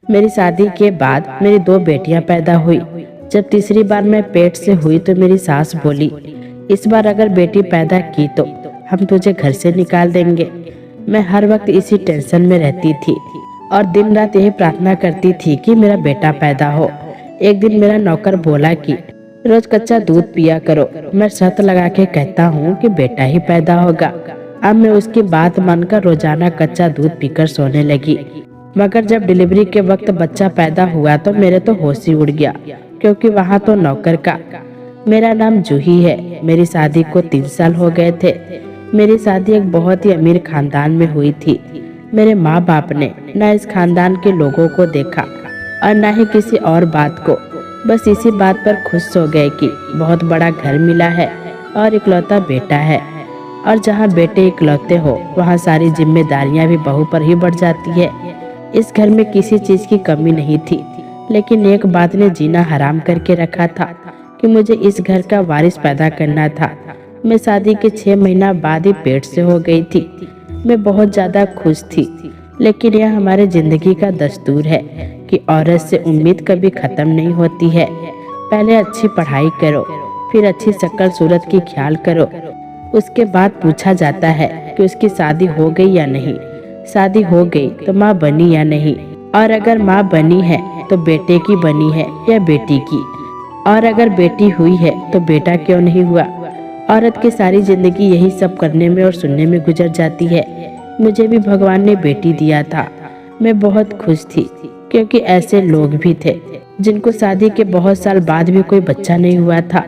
मेरी शादी के बाद मेरी 2 बेटियां पैदा हुई। जब तीसरी बार मैं पेट से हुई तो मेरी सास बोली, इस बार अगर बेटी पैदा की तो हम तुझे घर से निकाल देंगे। मैं हर वक्त इसी टेंशन में रहती थी और दिन रात यही प्रार्थना करती थी कि मेरा बेटा पैदा हो। एक दिन मेरा नौकर बोला कि रोज कच्चा दूध पिया करो। मैं शर्त लगा के कहता हूँ कि बेटा ही पैदा होगा। अब मैं उसकी बात मानकर रोजाना कच्चा दूध पीकर सोने लगी। मगर जब डिलीवरी के वक्त बच्चा पैदा हुआ तो मेरे तो होश ही उड़ गया, क्योंकि वहाँ तो नौकर का। मेरा नाम जूही है। मेरी शादी को 3 साल हो गए थे। मेरी शादी एक बहुत ही अमीर खानदान में हुई थी। मेरे माँ बाप ने न इस खानदान के लोगों को देखा और न ही किसी और बात को। बस इसी बात पर खुश हो गए कि बहुत बड़ा घर मिला है और इकलौता बेटा है। और जहाँ बेटे इकलौते हो वहाँ सारी जिम्मेदारियाँ भी बहू पर ही बढ़ जाती है। इस घर में किसी चीज की कमी नहीं थी, लेकिन एक बात ने जीना हराम करके रखा था कि मुझे इस घर का वारिस पैदा करना था। मैं शादी के 6 महीना बाद ही पेट से हो गई थी। मैं बहुत ज्यादा खुश थी, लेकिन यह हमारे जिंदगी का दस्तूर है कि औरत से उम्मीद कभी खत्म नहीं होती है। पहले अच्छी पढ़ाई करो, फिर अच्छी शक्ल सूरत की ख्याल करो, उसके बाद पूछा जाता है कि उसकी शादी हो गई या नहीं। शादी हो गई तो माँ बनी या नहीं, और अगर माँ बनी है तो बेटे की बनी है या बेटी की, और अगर बेटी हुई है तो बेटा क्यों नहीं हुआ। औरत की सारी जिंदगी यही सब करने में और सुनने में गुजर जाती है। मुझे भी भगवान ने बेटी दिया था। मैं बहुत खुश थी, क्योंकि ऐसे लोग भी थे जिनको शादी के बहुत साल बाद भी कोई बच्चा नहीं हुआ था।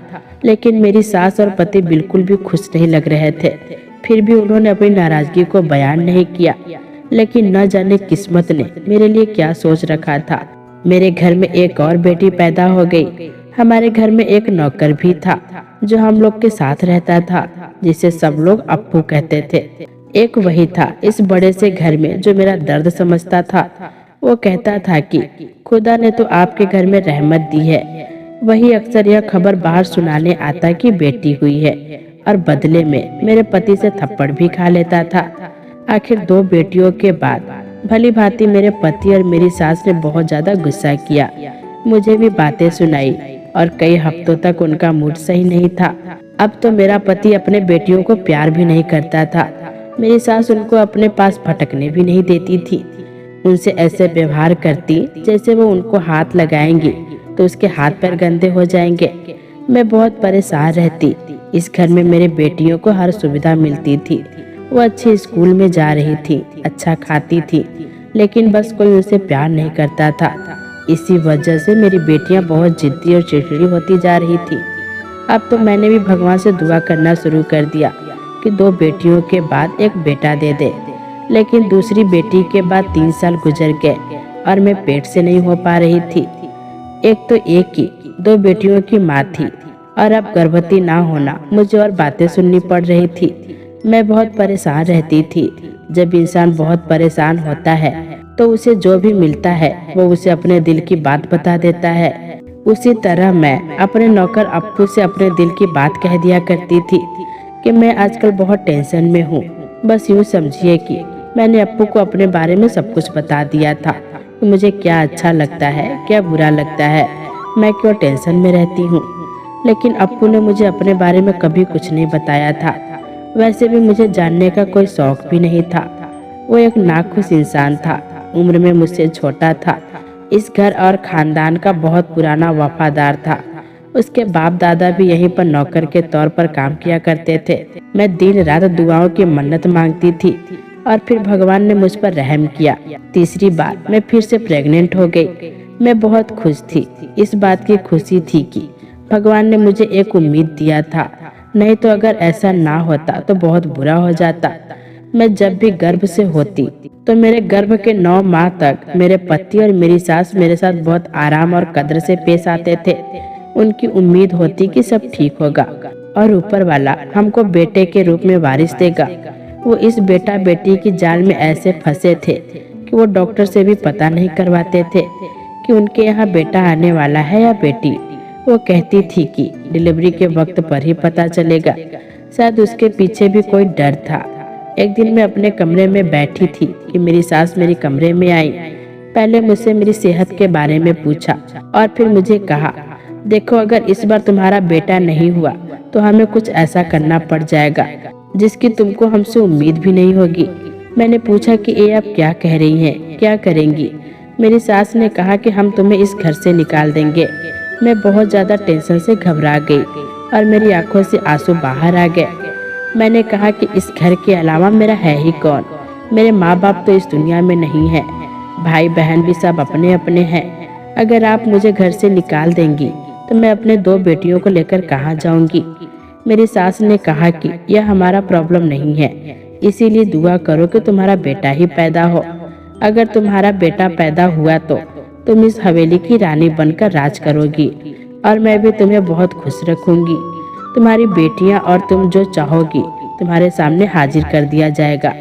लेकिन मेरी सास और पति बिल्कुल भी खुश नहीं लग रहे थे। फिर भी उन्होंने अपनी नाराजगी को बयान नहीं किया। लेकिन न जाने किस्मत ने मेरे लिए क्या सोच रखा था। मेरे घर में एक और बेटी पैदा हो गई। हमारे घर में एक नौकर भी था जो हम लोग के साथ रहता था, जिसे सब लोग अप्पू कहते थे। एक वही था इस बड़े से घर में जो मेरा दर्द समझता था। वो कहता था कि खुदा ने तो आपके घर में रहमत दी है। वही अक्सर यह खबर बाहर सुनाने आता कि बेटी हुई है, और बदले में मेरे पति से थप्पड़ भी खा लेता था। आखिर 2 बेटियों के बाद भली भांति मेरे पति और मेरी सास ने बहुत ज्यादा गुस्सा किया। मुझे भी बातें सुनाई और कई हफ्तों तक उनका मूड सही नहीं था। अब तो मेरा पति अपने बेटियों को प्यार भी नहीं करता था। मेरी सास उनको अपने पास भटकने भी नहीं देती थी। उनसे ऐसे व्यवहार करती जैसे वो उनको हाथ लगाएंगी तो उसके हाथ पैर गंदे हो जाएंगे। मैं बहुत परेशान रहती। इस घर में मेरे बेटियों को हर सुविधा मिलती थी। वो अच्छे स्कूल में जा रही थी, अच्छा खाती थी, लेकिन बस कोई उसे प्यार नहीं करता था। इसी वजह से मेरी बेटियां बहुत जिद्दी और चिड़चिड़ी होती जा रही थी। अब तो मैंने भी भगवान से दुआ करना शुरू कर दिया कि 2 बेटियों के बाद एक बेटा दे दे। लेकिन दूसरी बेटी के बाद 3 साल गुजर गए और मैं पेट से नहीं हो पा रही थी। एक तो एक ही 2 बेटियों की माँ थी, और अब गर्भवती ना होना मुझे और बातें सुननी पड़ रही थी। मैं बहुत परेशान रहती थी। जब इंसान बहुत परेशान होता है तो उसे जो भी मिलता है वो उसे अपने दिल की बात बता देता है। उसी तरह मैं अपने नौकर अप्पू से अपने दिल की बात कह दिया करती थी कि मैं आजकल बहुत टेंशन में हूँ। बस यूँ समझिए कि मैंने अप्पू को अपने बारे में सब कुछ बता दिया था कि मुझे क्या अच्छा लगता है, क्या बुरा लगता है, मैं क्यों टेंशन में रहती हूँ। लेकिन अप्पू ने मुझे अपने बारे में कभी कुछ नहीं बताया था। वैसे भी मुझे जानने का कोई शौक भी नहीं था। वो एक नाखुश इंसान था, उम्र में मुझसे छोटा था, इस घर और खानदान का बहुत पुराना वफादार था। उसके बाप दादा भी यहीं पर नौकर के तौर पर काम किया करते थे। मैं दिन रात दुआओं की मन्नत मांगती थी और फिर भगवान ने मुझ पर रहम किया। तीसरी बार मैं फिर से प्रेग्नेंट हो गई। मैं बहुत खुश थी। इस बात की खुशी थी कि भगवान ने मुझे एक उम्मीद दिया था, नहीं तो अगर ऐसा ना होता तो बहुत बुरा हो जाता। मैं जब भी गर्भ से होती तो मेरे गर्भ के 9 माह तक मेरे पति और मेरी सास मेरे साथ बहुत आराम और कद्र से पेश आते थे। उनकी उम्मीद होती कि सब ठीक होगा और ऊपर वाला हमको बेटे के रूप में वारिस देगा। वो इस बेटा बेटी की जाल में ऐसे फंसे थे कि वो डॉक्टर से भी पता नहीं करवाते थे कि उनके यहाँ बेटा आने वाला है या बेटी। वो कहती थी कि डिलीवरी के वक्त पर ही पता चलेगा। शायद उसके पीछे भी कोई डर था। एक दिन मैं अपने कमरे में बैठी थी कि मेरी सास मेरे कमरे में आई। पहले मुझसे मेरी सेहत के बारे में पूछा और फिर मुझे कहा, देखो अगर इस बार तुम्हारा बेटा नहीं हुआ तो हमें कुछ ऐसा करना पड़ जाएगा जिसकी तुमको हमसे उम्मीद भी नहीं होगी। मैंने पूछा कि ये आप क्या कह रही हैं, क्या करेंगी? मेरी सास ने कहा कि हम तुम्हें इस घर से निकाल देंगे। मैं बहुत ज़्यादा टेंशन से घबरा गई और मेरी आंखों से आंसू बाहर आ गए। मैंने कहा कि इस घर के अलावा मेरा है ही कौन? मेरे माँ बाप तो इस दुनिया में नहीं है, भाई बहन भी सब अपने अपने हैं। अगर आप मुझे घर से निकाल देंगी तो मैं अपने 2 बेटियों को लेकर कहाँ जाऊंगी? मेरी सास ने कहा कि यह हमारा प्रॉब्लम नहीं है, इसीलिए दुआ करो कि तुम्हारा बेटा ही पैदा हो। अगर तुम्हारा बेटा पैदा हुआ तो तुम इस हवेली की रानी बनकर राज करोगी और मैं भी तुम्हें बहुत खुश रखूंगी। तुम्हारी बेटियां और तुम जो चाहोगी तुम्हारे सामने हाजिर कर दिया जाएगा।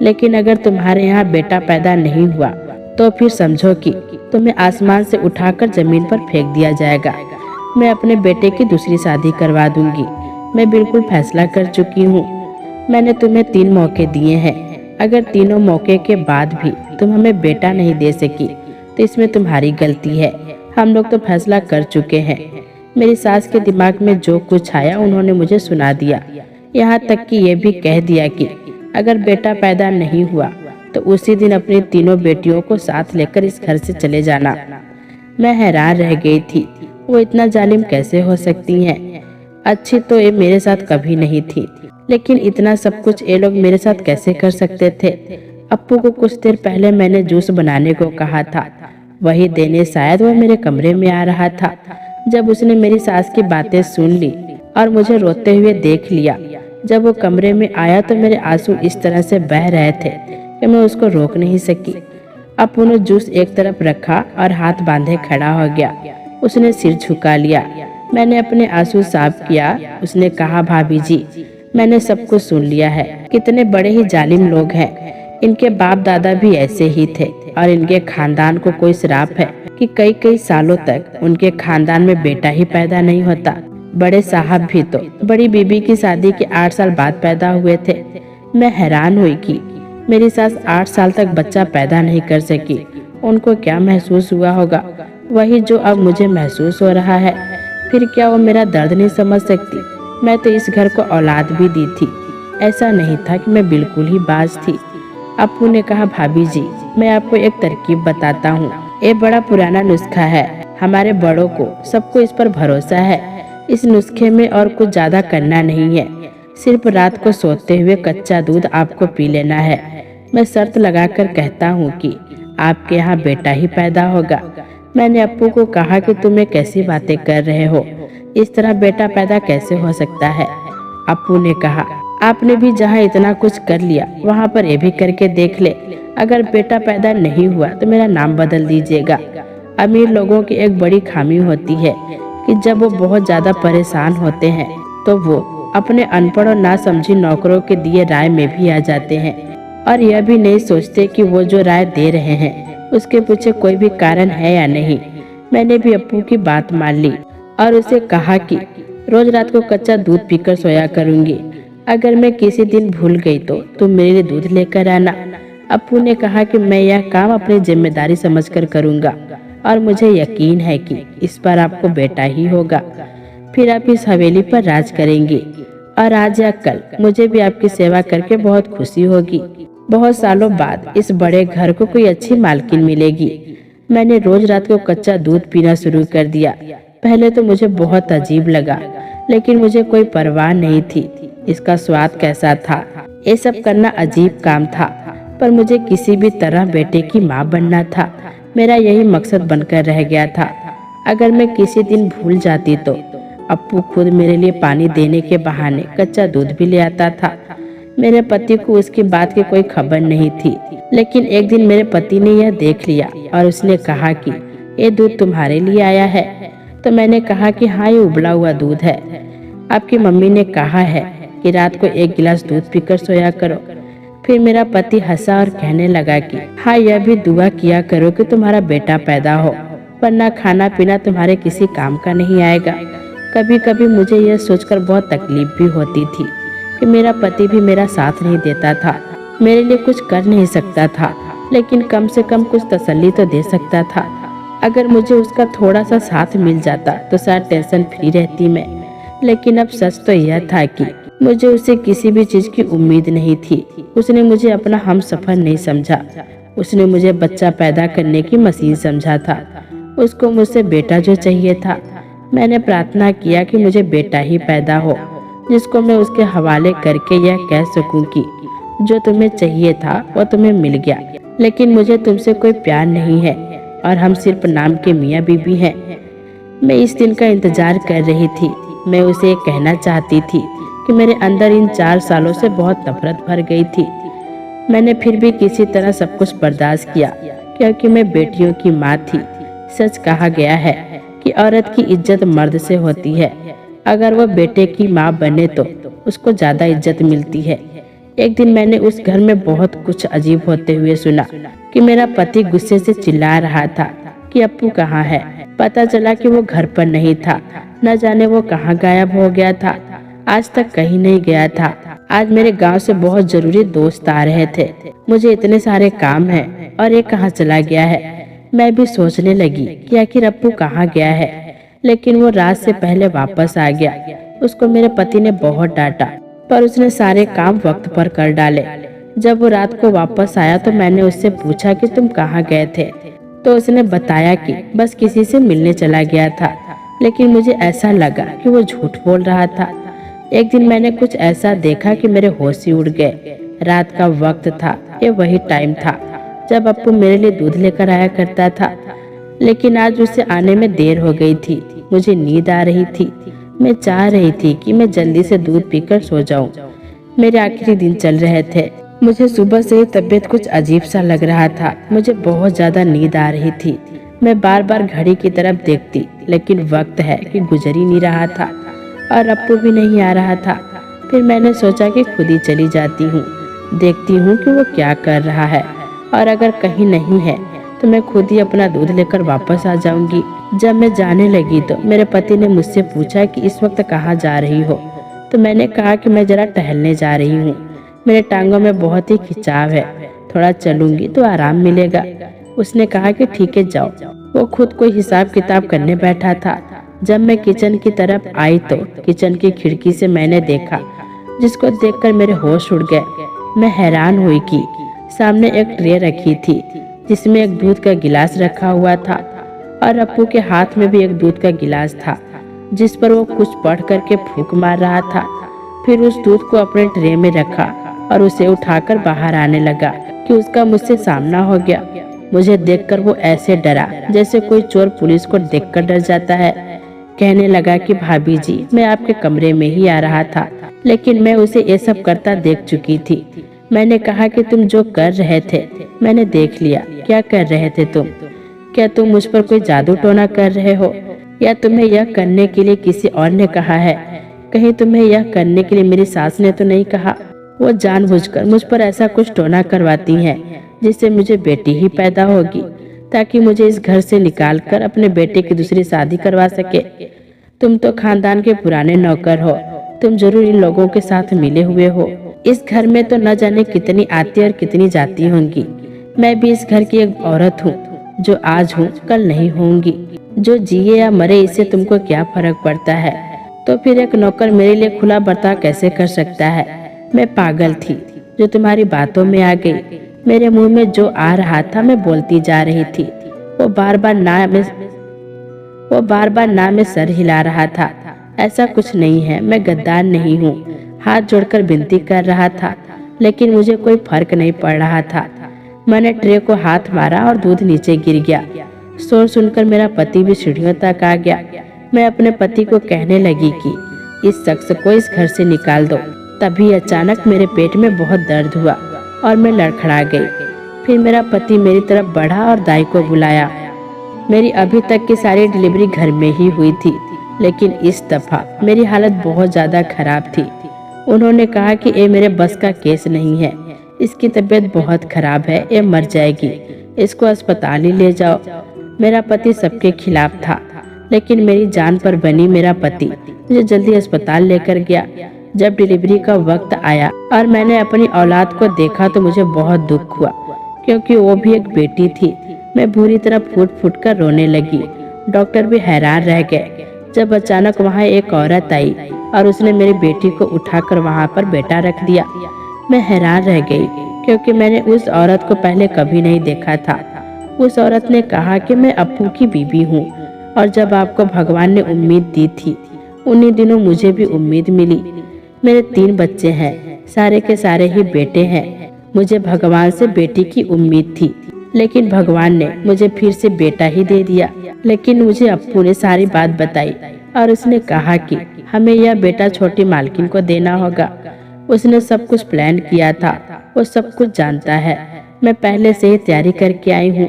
लेकिन अगर तुम्हारे यहाँ बेटा पैदा नहीं हुआ तो फिर समझो कि तुम्हें आसमान से उठाकर जमीन पर फेंक दिया जाएगा। मैं अपने बेटे की दूसरी शादी करवा दूंगी। मैं बिल्कुल फैसला कर चुकी हूँ। मैंने तुम्हें 3 मौके दिए हैं। अगर तीनों मौके के बाद भी तुम हमें बेटा नहीं दे सकी तो इसमें तुम्हारी गलती है। हम लोग तो फैसला कर चुके हैं। मेरी सास के दिमाग में जो कुछ आया उन्होंने मुझे सुना दिया। यहाँ तक कि ये भी कह दिया कि अगर बेटा पैदा नहीं हुआ तो उसी दिन अपनी तीनों बेटियों को साथ लेकर इस घर से चले जाना। मैं हैरान रह गई थी, वो इतना जालिम कैसे हो सकती हैं? अच्छी तो ये मेरे साथ कभी नहीं थी, लेकिन इतना सब कुछ ये लोग मेरे साथ कैसे कर सकते थे? अप्पू को कुछ देर पहले मैंने जूस बनाने को कहा था, वही देने शायद वो मेरे कमरे में आ रहा था। जब उसने मेरी सास की बातें सुन ली और मुझे रोते हुए देख लिया, जब वो कमरे में आया तो मेरे आंसू इस तरह से बह रहे थे कि मैं उसको रोक नहीं सकी। अप्पू ने जूस एक तरफ रखा और हाथ बांधे खड़ा हो गया। उसने सिर झुका लिया। मैंने अपने आंसू साफ किया। उसने कहा, भाभी जी, मैंने सब कुछ सुन लिया है। कितने बड़े ही जालिम लोग हैं। इनके बाप दादा भी ऐसे ही थे और इनके खानदान को कोई श्राप है कि कई कई सालों तक उनके खानदान में बेटा ही पैदा नहीं होता। बड़े साहब भी तो बड़ी बीबी की शादी के 8 साल बाद पैदा हुए थे। मैं हैरान हुई कि मेरी सास 8 साल तक बच्चा पैदा नहीं कर सकी। उनको क्या महसूस हुआ होगा? वही जो अब मुझे महसूस हो रहा है। फिर क्या वो मेरा दर्द नहीं समझ सकती? मैं तो इस घर को औलाद भी दी थी। ऐसा नहीं था कि मैं बिल्कुल ही बाज थी। अप्पू ने कहा, भाभी जी, मैं आपको एक तरकीब बताता हूँ। ये बड़ा पुराना नुस्खा है। हमारे बड़ों को सबको इस पर भरोसा है। इस नुस्खे में और कुछ ज्यादा करना नहीं है। सिर्फ रात को सोते हुए कच्चा दूध आपको पी लेना है। मैं शर्त लगाकर कहता हूँ कि आपके यहाँ बेटा ही पैदा होगा। मैंने अप्पू को कहा कि तुम कैसी बातें कर रहे हो? इस तरह बेटा पैदा कैसे हो सकता है? अप्पू ने कहा, आपने भी जहाँ इतना कुछ कर लिया वहाँ पर ये भी करके देख ले। अगर बेटा पैदा नहीं हुआ तो मेरा नाम बदल दीजिएगा। अमीर लोगों की एक बड़ी खामी होती है कि जब वो बहुत ज्यादा परेशान होते हैं तो वो अपने अनपढ़ और नासमझी नौकरों के दिए राय में भी आ जाते हैं और यह भी नहीं सोचते कि वो जो राय दे रहे हैं उसके पीछे कोई भी कारण है या नहीं। मैंने भी अप्पू की बात मान ली और उसे कहा कि रोज रात को कच्चा दूध पीकर सोया करूंगी। अगर मैं किसी दिन भूल गई तो तुम मेरे लिए दूध लेकर आना। अप्पू ने कहा कि मैं यह काम अपनी जिम्मेदारी समझकर करूंगा और मुझे यकीन है कि इस बार आपको बेटा ही होगा। फिर आप इस हवेली पर राज करेंगी और आज या कल मुझे भी आपकी सेवा करके बहुत खुशी होगी। बहुत सालों बाद इस बड़े घर को कोई अच्छी मालकिन मिलेगी। मैंने रोज रात को कच्चा दूध पीना शुरू कर दिया। पहले तो मुझे बहुत अजीब लगा, लेकिन मुझे कोई परवाह नहीं थी इसका स्वाद कैसा था। ये सब करना अजीब काम था, पर मुझे किसी भी तरह बेटे की माँ बनना था। मेरा यही मकसद बनकर रह गया था। अगर मैं किसी दिन भूल जाती तो अप्पू खुद मेरे लिए पानी देने के बहाने कच्चा दूध भी ले आता था। मेरे पति को उसकी बात की कोई खबर नहीं थी, लेकिन एक दिन मेरे पति ने यह देख लिया और उसने कहा कि ये दूध तुम्हारे लिए आया है। तो मैंने कहा कि हाँ, ये उबला हुआ दूध है। आपकी मम्मी ने कहा है कि रात को 1 गिलास दूध पीकर सोया करो। फिर मेरा पति हंसा और कहने लगा कि हाँ, यह भी दुआ किया करो कि तुम्हारा बेटा पैदा हो, वरना खाना पीना तुम्हारे किसी काम का नहीं आएगा। कभी कभी मुझे यह सोचकर बहुत तकलीफ भी होती थी कि मेरा पति भी मेरा साथ नहीं देता था, मेरे लिए कुछ कर नहीं सकता था। लेकिन कम से कम कुछ तसल्ली तो दे सकता था। अगर मुझे उसका थोड़ा सा साथ मिल जाता तो शायद टेंशन फ्री रहती मैं। लेकिन अब सच तो यह था कि मुझे उससे किसी भी चीज की उम्मीद नहीं थी। उसने मुझे अपना हमसफर नहीं समझा। उसने मुझे बच्चा पैदा करने की मशीन समझा था। उसको मुझसे बेटा जो चाहिए था। मैंने प्रार्थना किया कि मुझे बेटा ही पैदा हो, जिसको मैं उसके हवाले करके यह कह सकूं कि जो तुम्हें चाहिए था वो तुम्हें मिल गया। लेकिन मुझे तुमसे कोई प्यार नहीं है और हम सिर्फ नाम के मियाँ बीबी हैं। मैं इस दिन का इंतजार कर रही थी। मैं उसे कहना चाहती थी कि मेरे अंदर इन 4 सालों से बहुत नफरत भर गई थी। मैंने फिर भी किसी तरह सब कुछ बर्दाश्त किया, क्योंकि मैं बेटियों की माँ थी। सच कहा गया है कि औरत की इज्जत मर्द से होती है। अगर वह बेटे की माँ बने तो उसको ज्यादा इज्जत मिलती है। एक दिन मैंने उस घर में बहुत कुछ अजीब होते हुए सुना कि मेरा पति गुस्से से चिल्ला रहा था कि अप्पू कहाँ है। पता चला कि वो घर पर नहीं था। न जाने वो कहाँ गायब हो गया था। आज तक कहीं नहीं गया था। आज मेरे गांव से बहुत जरूरी दोस्त आ रहे थे। मुझे इतने सारे काम हैं और ये कहाँ चला गया है। मैं भी सोचने लगी कि आखिर अप्पू कहाँ गया है, लेकिन वो रात से पहले वापस आ गया। उसको मेरे पति ने बहुत डांटा, पर उसने सारे काम वक्त पर कर डाले। जब वो रात को वापस आया तो मैंने उससे पूछा कि तुम कहाँ गए थे, तो उसने बताया कि बस किसी से मिलने चला गया था। लेकिन मुझे ऐसा लगा कि वो झूठ बोल रहा था। एक दिन मैंने कुछ ऐसा देखा कि मेरे होश ही उड़ गए। रात का वक्त था। ये वही टाइम था जब अप्पू मेरे लिए दूध लेकर आया करता था, लेकिन आज उसे आने में देर हो गई थी। मुझे नींद आ रही थी। मैं चाह रही थी कि मैं जल्दी से दूध पीकर सो जाऊं। मेरे आखिरी दिन चल रहे थे। मुझे सुबह से ही तबीयत कुछ अजीब सा लग रहा था। मुझे बहुत ज्यादा नींद आ रही थी। मैं बार बार घड़ी की तरफ देखती, लेकिन वक्त है कि गुजर ही नहीं रहा था और अप्पू भी नहीं आ रहा था। फिर मैंने सोचा कि खुद ही चली जाती हूँ, देखती हूँ कि वो क्या कर रहा है, और अगर कहीं नहीं है तो मैं खुद ही अपना दूध लेकर वापस आ जाऊंगी। जब मैं जाने लगी तो मेरे पति ने मुझसे पूछा कि इस वक्त कहाँ जा रही हो। तो मैंने कहा कि मैं जरा टहलने जा रही हूँ। मेरे टांगों में बहुत ही खिंचाव है, थोड़ा चलूंगी तो आराम मिलेगा। उसने कहा कि ठीक है जाओ। वो खुद कोई हिसाब किताब करने बैठा था। जब मैं किचन की तरफ आई तो किचन की खिड़की से मैंने देखा, जिसको देखकर मेरे होश उड़ गए। मैं हैरान हुई कि सामने एक ट्रे रखी थी जिसमें एक दूध का गिलास रखा हुआ था और अप्पू के हाथ में भी एक दूध का गिलास था, जिस पर वो कुछ पढ़ करके फूंक मार रहा था। फिर उस दूध को अपने ट्रे में रखा और उसे उठाकर बाहर आने लगा कि उसका मुझसे सामना हो गया। मुझे देखकर वो ऐसे डरा जैसे कोई चोर पुलिस को देखकर डर जाता है। कहने लगा कि भाभी जी, मैं आपके कमरे में ही आ रहा था, लेकिन मैं उसे ये सब करता देख चुकी थी। मैंने कहा कि तुम जो कर रहे थे मैंने देख लिया। क्या कर रहे थे तुम? क्या तुम मुझ पर कोई जादू टोना कर रहे हो, या तुम्हें यह करने के लिए किसी और ने कहा है? कहीं तुम्हें यह करने के लिए मेरी सास ने तो नहीं कहा? वो जानबूझकर मुझ पर ऐसा कुछ टोना करवाती हैं जिससे मुझे बेटी ही पैदा होगी, ताकि मुझे इस घर से निकालकर अपने बेटे की दूसरी शादी करवा सके। तुम तो खानदान के पुराने नौकर हो। तुम जरूर इन लोगों के साथ मिले हुए हो। इस घर में तो न जाने कितनी आती और कितनी जाती होंगी। मैं भी इस घर की एक औरत हूँ, जो आज हूँ कल नहीं होंगी। जो जिए या मरे इससे तुमको क्या फर्क पड़ता है? तो फिर एक नौकर मेरे लिए खुला बर्ताव कैसे कर सकता है? मैं पागल थी जो तुम्हारी बातों में आ गई। मेरे मुंह में जो आ रहा था मैं बोलती जा रही थी। वो बार बार ना में सर हिला रहा था। ऐसा कुछ नहीं है, मैं गद्दार नहीं हूँ। हाथ जोड़कर विनती कर रहा था, लेकिन मुझे कोई फर्क नहीं पड़ रहा था। मैंने ट्रे को हाथ मारा और दूध नीचे गिर गया। शोर सुनकर मेरा पति भी सीढ़ियों तक आ गया। मैं अपने पति को कहने लगी कि इस शख्स को इस घर से निकाल दो। तभी अचानक मेरे पेट में बहुत दर्द हुआ और मैं लड़खड़ा गई। फिर मेरा पति मेरी तरफ बढ़ा और दाई को बुलाया। मेरी अभी तक की सारी डिलीवरी घर में ही हुई थी, लेकिन इस दफा मेरी हालत बहुत ज्यादा खराब थी। उन्होंने कहा कि ये मेरे बस का केस नहीं है, इसकी तबीयत बहुत खराब है, ये मर जाएगी, इसको अस्पताल ही ले जाओ। मेरा पति सबके खिलाफ था, लेकिन मेरी जान पर बनी मेरा पति मुझे जल्दी अस्पताल लेकर गया। जब डिलीवरी का वक्त आया और मैंने अपनी औलाद को देखा तो मुझे बहुत दुख हुआ, क्योंकि वो भी एक बेटी थी। मैं बुरी तरह फूट फूट कर रोने लगी। डॉक्टर भी हैरान रह गए जब अचानक वहाँ एक औरत आई और उसने मेरी बेटी को उठाकर वहाँ पर बेटा रख दिया। मैं हैरान रह गई क्योंकि मैंने उस औरत को पहले कभी नहीं देखा था। उस औरत ने कहा कि मैं अप्पू की बीवी हूँ और जब आपको भगवान ने उम्मीद दी थी, उन्हीं दिनों मुझे भी उम्मीद मिली। मेरे 3 बच्चे हैं, सारे के सारे ही बेटे हैं। मुझे भगवान से बेटी की उम्मीद थी, लेकिन भगवान ने मुझे फिर से बेटा ही दे दिया। लेकिन मुझे अप्पू ने सारी बात बताई और उसने कहा कि हमें यह बेटा छोटी मालकिन को देना होगा। उसने सब कुछ प्लान किया था, वो सब कुछ जानता है। मैं पहले से ही तैयारी करके आई हूँ।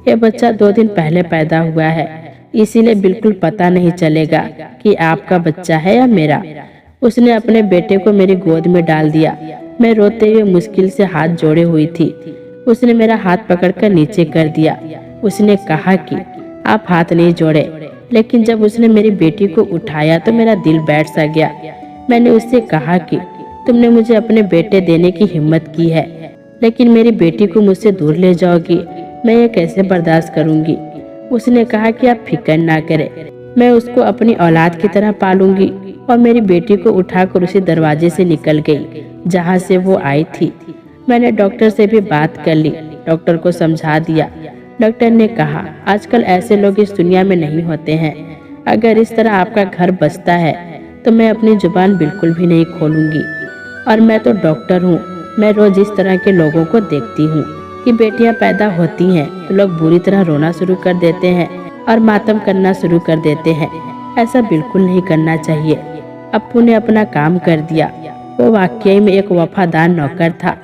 ये बच्चा 2 दिन पहले पैदा हुआ है, इसीलिए बिल्कुल पता नहीं चलेगा कि आपका बच्चा है या मेरा। उसने अपने बेटे को मेरी गोद में डाल दिया। मैं रोते हुए मुश्किल से हाथ जोड़े हुई थी। उसने मेरा हाथ पकड़कर नीचे कर दिया। उसने कहा कि आप हाथ नहीं जोड़े, लेकिन जब उसने मेरी बेटी को उठाया तो मेरा दिल बैठ सा गया। मैंने उससे कहा कि तुमने मुझे अपने बेटे देने की हिम्मत की है, लेकिन मेरी बेटी को मुझसे दूर ले जाओगी, मैं ये कैसे बर्दाश्त करूंगी। उसने कहा कि आप फिक्र ना करें, मैं उसको अपनी औलाद की तरह पालूंगी। और मेरी बेटी को उठाकर उसी दरवाजे से निकल गई जहाँ से वो आई थी। मैंने डॉक्टर से भी बात कर ली, डॉक्टर को समझा दिया। डॉक्टर ने कहा आजकल ऐसे लोग इस दुनिया में नहीं होते हैं। अगर इस तरह आपका घर बसता है तो मैं अपनी जुबान बिल्कुल भी नहीं खोलूंगी। और मैं तो डॉक्टर हूँ, मैं रोज इस तरह के लोगों को देखती हूँ कि बेटियां पैदा होती हैं तो लोग बुरी तरह रोना शुरू कर देते हैं और मातम करना शुरू कर देते हैं। ऐसा बिल्कुल नहीं करना चाहिए। अप्पू ने अपना काम कर दिया। वो वाकई में एक वफादार नौकर था।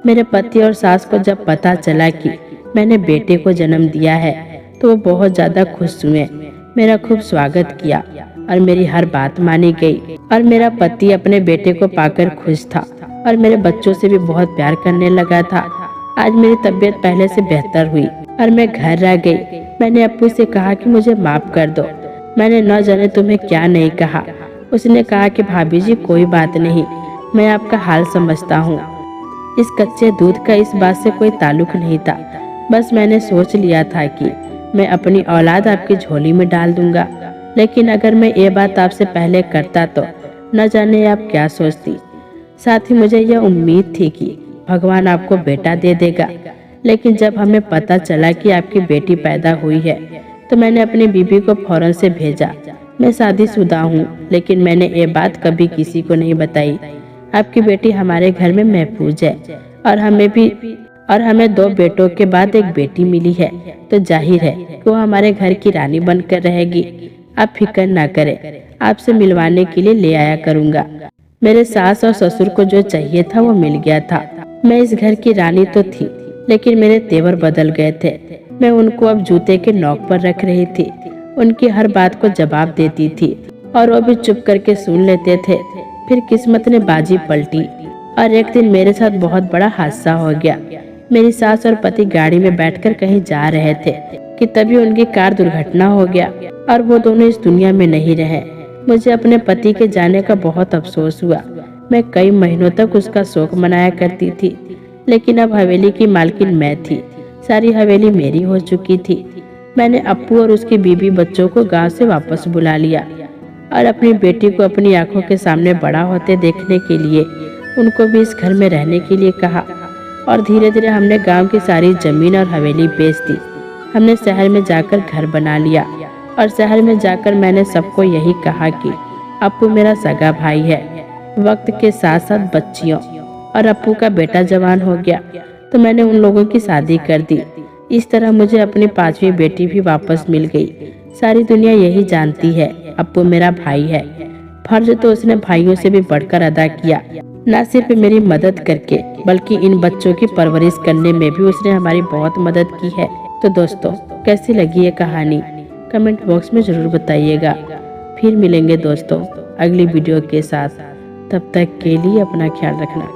मेरे पति और सास को जब पता चला कि मैंने बेटे को जन्म दिया है तो वो बहुत ज्यादा खुश हुए। मेरा खूब स्वागत किया और मेरी हर बात मानी गई। और मेरा पति अपने बेटे को पाकर खुश था और मेरे बच्चों से भी बहुत प्यार करने लगा था। आज मेरी तबीयत पहले से बेहतर हुई और मैं घर आ गई। मैंने अप्पू से कहा कि मुझे माफ कर दो, मैंने न जाने तुम्हें क्या नहीं कहा। उसने कहा कि भाभी जी कोई बात नहीं, मैं आपका हाल समझता हूँ। इस कच्चे दूध का इस बात से कोई ताल्लुक नहीं था, बस मैंने सोच लिया था कि मैं अपनी औलाद आपकी झोली में डाल दूंगा। लेकिन अगर मैं ये बात आपसे पहले करता तो न जाने आप क्या सोचती। साथ ही मुझे यह उम्मीद थी कि भगवान आपको बेटा दे देगा। लेकिन जब हमें पता चला कि आपकी बेटी पैदा हुई है तो मैंने अपनी बीबी को फौरन से भेजा। मैं शादीशुदा हूँ, लेकिन मैंने ये बात कभी किसी को नहीं बताई। आपकी बेटी हमारे घर में महफूज है और हमें 2 बेटों के बाद एक बेटी मिली है, तो जाहिर है कि वो हमारे घर की रानी बनकर रहेगी। आप फिक्र ना करें, आपसे मिलवाने के लिए ले आया करूँगा। मेरे सास और ससुर को जो चाहिए था वो मिल गया था। मैं इस घर की रानी तो थी, लेकिन मेरे तेवर बदल गए थे। मैं उनको अब जूते के नोक पर रख रही थी, उनकी हर बात को जवाब देती थी और वो भी चुप करके सुन लेते थे। फिर किस्मत ने बाजी पलटी और एक दिन मेरे साथ बहुत बड़ा हादसा हो गया। मेरी सास और पति गाड़ी में बैठकर कहीं जा रहे थे कि तभी उनकी कार दुर्घटना हो गया और वो दोनों इस दुनिया में नहीं रहे। मुझे अपने पति के जाने का बहुत अफसोस हुआ। मैं कई महीनों तक उसका शोक मनाया करती थी, लेकिन अब हवेली की मालकिन मैं थी, सारी हवेली मेरी हो चुकी थी। मैंने अप्पू और उसकी बीबी बच्चों को गांव से वापस बुला लिया और अपनी बेटी को अपनी आंखों के सामने बड़ा होते देखने के लिए उनको भी इस घर में रहने के लिए कहा। और धीरे धीरे हमने गांव की सारी जमीन और हवेली बेच दी। हमने शहर में जाकर घर बना लिया और शहर में जाकर मैंने सबको यही कहा कि अप्पू मेरा सगा भाई है। वक्त के साथ साथ बच्चियों और अप्पू का बेटा जवान हो गया तो मैंने उन लोगों की शादी कर दी। इस तरह मुझे अपनी 5वीं बेटी भी वापस मिल गई। सारी दुनिया यही जानती है अप्पू मेरा भाई है। फर्ज तो उसने भाइयों से भी बढ़कर अदा किया। न सिर्फ मेरी मदद करके बल्कि इन बच्चों की परवरिश करने में भी उसने हमारी बहुत मदद की है। तो दोस्तों, कैसी लगी ये कहानी कमेंट बॉक्स में जरूर बताइएगा। फिर मिलेंगे दोस्तों अगली वीडियो के साथ। तब तक के लिए अपना ख्याल रखना।